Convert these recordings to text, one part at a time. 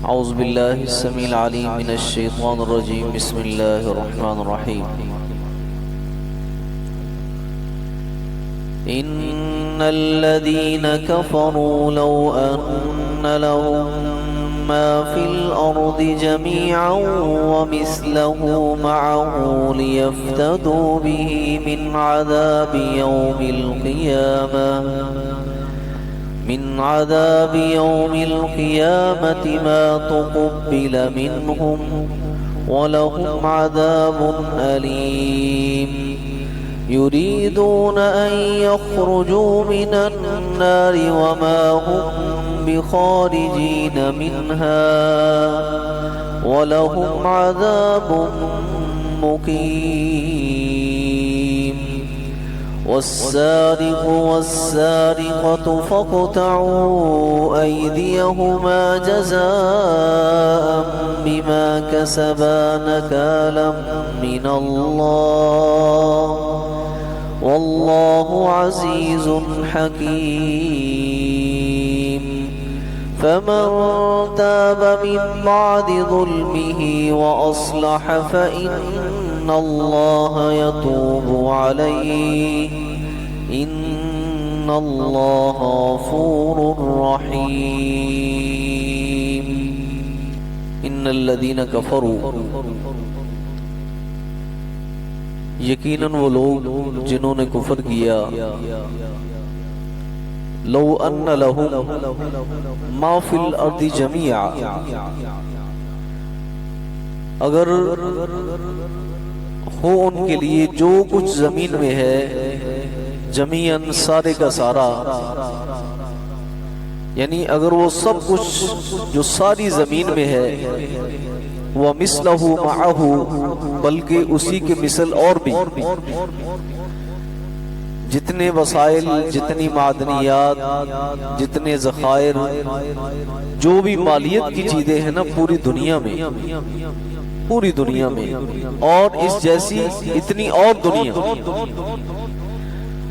اعوذ باللہ السمیع العلیم من الشیطان الرجیم بسم اللہ الرحمن الرحیم ان الذین کفروا لو ان لهم ما في الأرض جميعا ومثله معه ليفتدوا به من عذاب يوم القيامة ما تقبل منهم ولهم عذاب أليم يريدون أن يخرجوا من النار وما هم بخارجين منها ولهم عذاب مقيم والسارق والسارقة فاقطعوا أيديهما جزاء بما كسبا نكالا من الله والله عزيز حكيم فمن تاب من بعد ظلمه وأصلح فإن الله يتوب عليه إن الله غفور رحيم إن الذين كفروا یقیناً وہ لوگ جنہوں نے کفر کیا لو ان لهم ما فی الارض جميعا اگر ہو ان کے لیے جو کچھ زمین میں ہے جمیعاً سارے کا سارا یعنی اگر وہ سب کچھ جو ساری زمین میں ہے وَمِثْلَهُ مَعَهُ بلکہ اسی کے مثل اور بھی جتنے وسائل جتنی معدنیات جتنے ذخائر جو بھی مالیت کی چیزیں ہیں نا پوری دنیا میں اور اس جیسی اتنی اور دنیا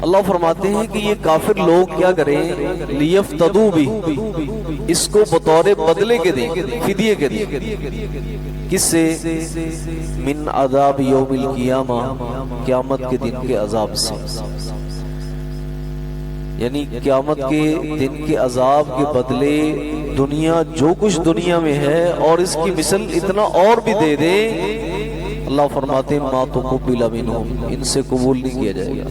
اللہ فرماتے ہیں کہ یہ کافر لوگ کیا کریں لیفتدوا بھی اس کو بطور بدلے کے دیں فدیے کے دیں کس سے من عذاب یوم القیامہ قیامت کے دن کے عذاب سے یعنی قیامت کے دن کے عذاب کے بدلے دنیا جو کچھ دنیا میں ہے اور اس کی مثل اتنا اور بھی دے دے اللہ فرماتے ہیں ما تقبل منہم ان سے قبول نہیں کیا جائے گا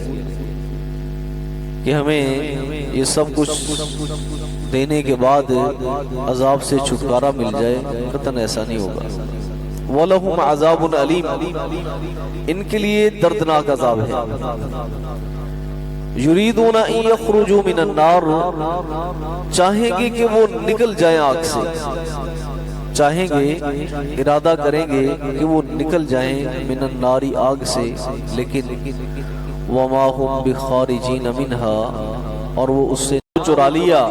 کہ ہمیں یہ سب کچھ دینے کے بعد عذاب سے چھٹکارا مل جائے قطعاً ایسا نہیں ہوگا وَلَهُمْ عَذَابٌ عَلِيمٌ ان کے لیے دردناک عذاب ہے يُرِيدُونَ أَن يَخْرُجُوا مِنَ النَّارِ چاہیں گے کہ وہ نکل جائیں آگ سے چاہیں گے ارادہ کریں گے کہ وہ نکل جائیں من النار آگ سے لیکن وَمَا هُمْ بِخَارِجِينَ مِنْهَا اور وہ اس سے چرا لیا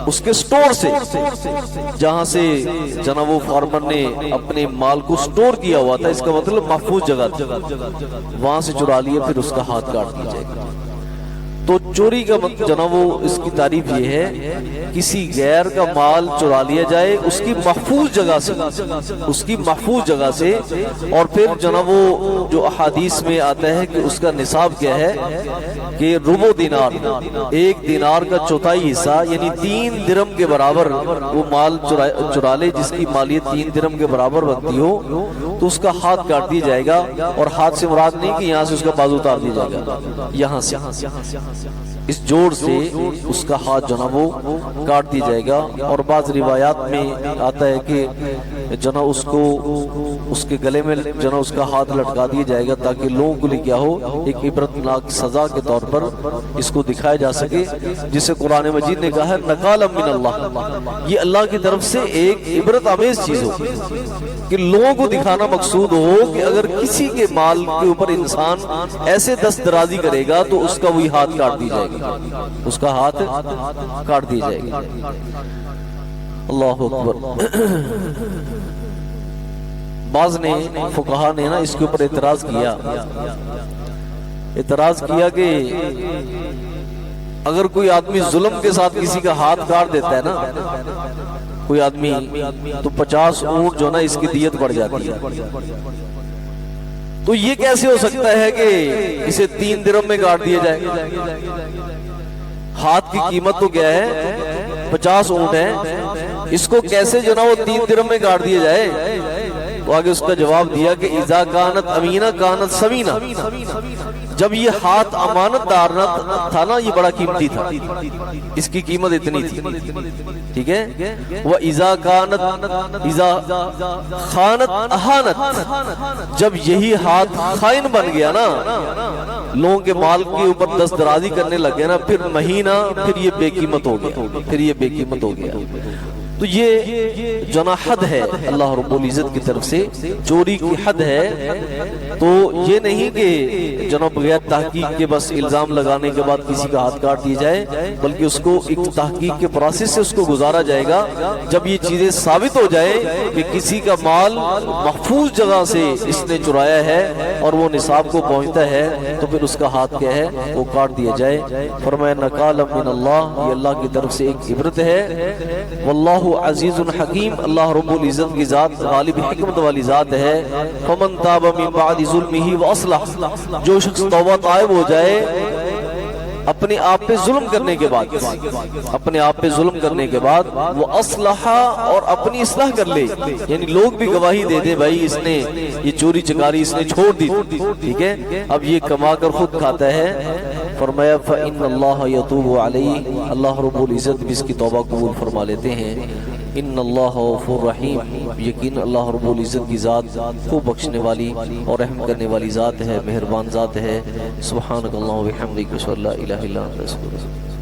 اس کے سٹور سے جہاں سے جناب فارمر نے اپنے مال کو سٹور کیا ہوا تھا اس کا مطلب محفوظ جگہ وہاں سے چرا لیا پھر اس کا ہاتھ کاٹ دیا جائے گا تو چوری کا جناب اس کی تعریف یہ ہے کسی غیر کا مال چرا لیا جائے اس کی محفوظ جگہ سے اور پھر جناب جو احادیث میں آتا ہے کہ اس کا نصاب کیا ہے کہ ربع دینار ایک دینار کا چوتھائی حصہ یعنی 3 درہم کے برابر وہ مال چرا لے جس کی مالیت 3 درہم کے برابر بنتی ہو تو اس کا ہاتھ کاٹ دیا جائے گا اور ہاتھ سے مراد نہیں کہ یہاں سے اس کا بازو اتار دیا جائے گا یہاں سے اس جوڑ سے اس کا ہاتھ جناب وہ کاٹ دیا جائے گا اور بعض روایات میں آتا ہے کہ جناب اس کو اس کے گلے میں جناب اس کا ہاتھ لٹکا دیا جائے گا تاکہ لوگوں کو لیے کیا ہو ایک عبرتناک سزا کے طور پر اس کو دکھایا جا سکے جسے قرآن مجید نے کہا ہے نکالا من اللہ یہ اللہ کی طرف سے ایک عبرت آمیز چیز ہو کہ لوگوں کو دکھانا مقصود ہو کہ اگر کسی کے مال کے اوپر انسان ایسے دست درازی کرے گا تو اس کا وہی ہاتھ کاٹ دی جائے گا اس کا ہاتھ کاٹ دی جائے گا اللہ اکبر بعض نے فقہا نے نا اس کے اوپر اعتراض کیا کہ اگر کوئی آدمی ظلم کے ساتھ کسی کا ہاتھ کاٹ دیتا ہے نا کوئی آدمی تو 50 اونٹ جو نا اس کی دیت بڑھ جاتی ہے. تو یہ کیسے ہو سکتا ہے کہ اسے 3 درہم میں کاٹ دیا جائے؟ ہاتھ کی قیمت تو کیا ہے؟ 50 اونٹ ہے. اس کو کیسے جو نا وہ 3 درہم میں کاٹ دیا جائے؟ تو آگے اس کا جواب دیا کہ اذا کانت امینہ کانت سمینہ. جب یہ ہاتھ امانت دار تھا نا، یہ بڑا قیمتی تھا، اس کی قیمت اتنی تھی. ٹھیک ہے. وَإِذَا كَانَتْ اِذَا خَانَتْ أَحَانَتْ. جب یہی ہاتھ خائن بن گیا نا، لوگوں کے مال کے اوپر دست درازی کرنے لگ گیا نا، پھر مہینہ پھر یہ بے قیمت ہو گیا، پھر یہ بے قیمت ہو گیا. تو یہ جنا حد ہے اللہ رب العزت کی طرف سے، چوری کی حد ہے. تو یہ نہیں کہ جناب بغیر تحقیق کے بس الزام لگانے کے بعد کسی کا ہاتھ کاٹ دیا جائے، بلکہ اس کو ایک تحقیق کے پروسیس سے اس کو گزارا جائے گا. جب یہ چیزیں ثابت ہو جائے کہ کسی کا مال محفوظ جگہ سے اس نے چرایا ہے اور وہ نصاب کو پہنچتا ہے، تو پھر اس کا ہاتھ کیا ہے؟ وہ کاٹ دیا جائے. فرمایا نکال من اللہ، یہ اللہ کی طرف سے ایک عبرت ہے. واللہ عزیز حکیم، اللہ رب العزت کی ذات غالب حکمت والی ذات ہے. فمن تاب من بعد ظلمہ واصلح، جو شخص توبہ طائب ہو جائے اپنے آپ پہ ظلم کرنے کے بعد، اپنے آپ پہ ظلم کرنے کے بعد، وہ اصلح اور اپنی اصلاح کر لے، یعنی لوگ بھی گواہی دے دے بھائی اس نے یہ چوری چکاری اس نے چھوڑ دی، ٹھیک ہے، اب یہ کما کر خود کھاتا ہے. فرمایا فإن اللہ یتوب علیہ، اللہ رب العزت بھی اس کی توبہ قبول فرما لیتے ہیں. ان اللہ غفور رحیم، یقین اللہ رب العزت کی ذات خوب بخشنے والی اور رحم کرنے والی ذات ہے، مہربان ذات ہے. سبحانک اللہم و بحمدک، اشہد ان لا الہ الا انت، استغفرک.